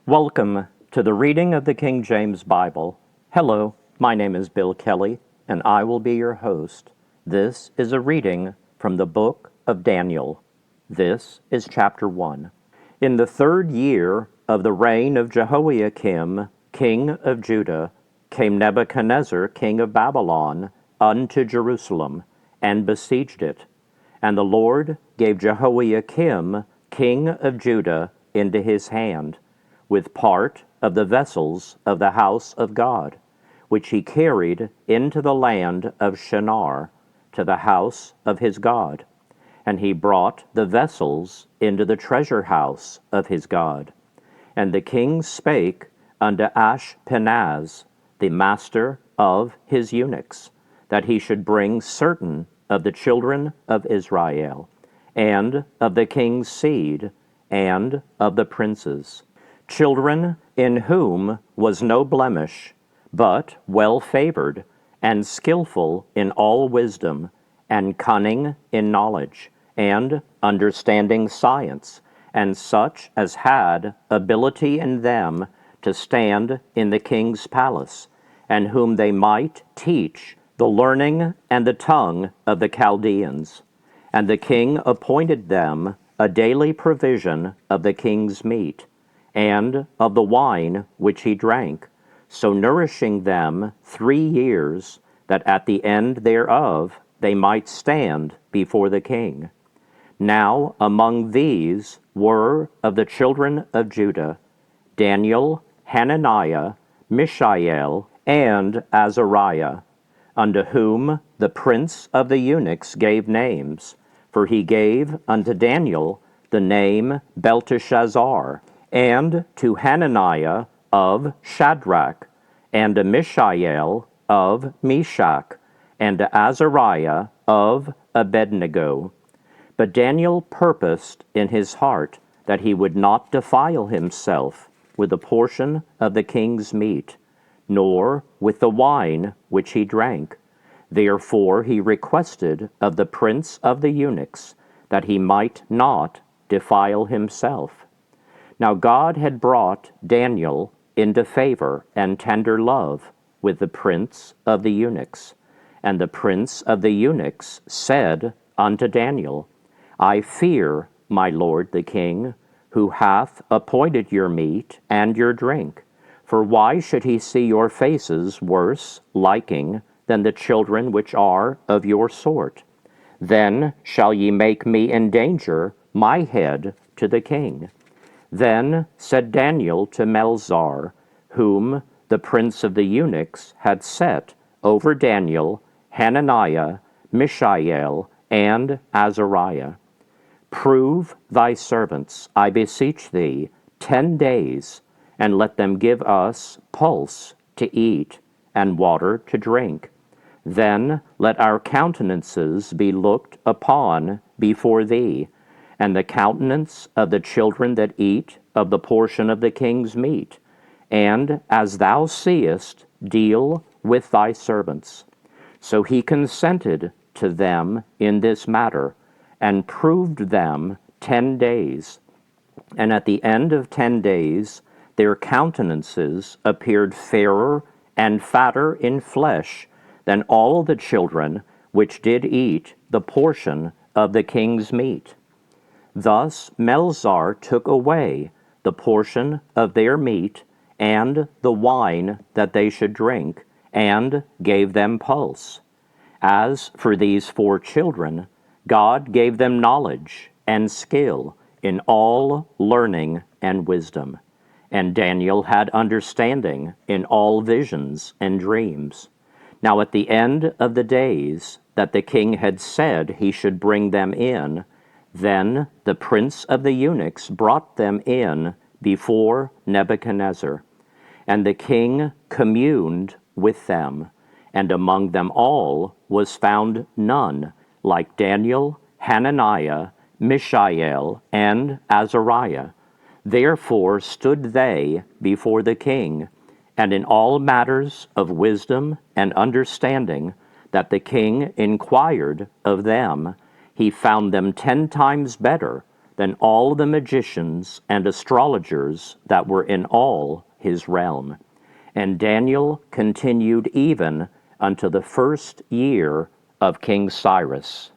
Welcome to the reading of the King James Bible. Hello, my name is Bill Kelley, and I will be your host. This is a reading from the book of Daniel. This is chapter 1. In the 3rd year of the reign of Jehoiakim, king of Judah, came Nebuchadnezzar, king of Babylon, unto Jerusalem, and besieged it. And the Lord gave Jehoiakim, king of Judah, into his hand, with part of the vessels of the house of God, which he carried into the land of Shinar, to the house of his God. And he brought the vessels into the treasure house of his God. And the king spake unto Ashpenaz, the master of his eunuchs, that he should bring certain of the children of Israel, and of the king's seed, and of the princes, children in whom was no blemish, but well-favored, and skillful in all wisdom, and cunning in knowledge, and understanding science, and such as had ability in them to stand in the king's palace, and whom they might teach the learning and the tongue of the Chaldeans. And the king appointed them a daily provision of the king's meat, and of the wine which he drank, so nourishing them 3 years, that at the end thereof they might stand before the king. Now among these were of the children of Judah Daniel, Hananiah, Mishael, and Azariah, unto whom the prince of the eunuchs gave names, for he gave unto Daniel the name Belteshazzar, and to Hananiah of Shadrach, and to Mishael of Meshach, and to Azariah of Abednego. But Daniel purposed in his heart that he would not defile himself with a portion of the king's meat, nor with the wine which he drank. Therefore he requested of the prince of the eunuchs that he might not defile himself. Now God had brought Daniel into favor and tender love with the prince of the eunuchs. And the prince of the eunuchs said unto Daniel, I fear my lord the king, who hath appointed your meat and your drink. For why should he see your faces worse liking than the children which are of your sort? Then shall ye make me endanger my head to the king. Then said Daniel to Melzar, whom the prince of the eunuchs had set over Daniel, Hananiah, Mishael, and Azariah, Prove thy servants, I beseech thee, 10 days, and let them give us pulse to eat and water to drink. Then let our countenances be looked upon before thee, and the countenance of the children that eat of the portion of the king's meat, and as thou seest, deal with thy servants. So he consented to them in this matter, and proved them 10 days. And at the end of 10 days, their countenances appeared fairer and fatter in flesh than all the children which did eat the portion of the king's meat. Thus Melzar took away the portion of their meat and the wine that they should drink, and gave them pulse. As for these 4 children, God gave them knowledge and skill in all learning and wisdom. And Daniel had understanding in all visions and dreams. Now at the end of the days that the king had said he should bring them in, then the prince of the eunuchs brought them in before Nebuchadnezzar. And the king communed with them, and among them all was found none like Daniel, Hananiah, Mishael, and Azariah. Therefore stood they before the king, and in all matters of wisdom and understanding that the king inquired of them, he found them 10 times better than all the magicians and astrologers that were in all his realm. And Daniel continued even unto the first year of King Cyrus.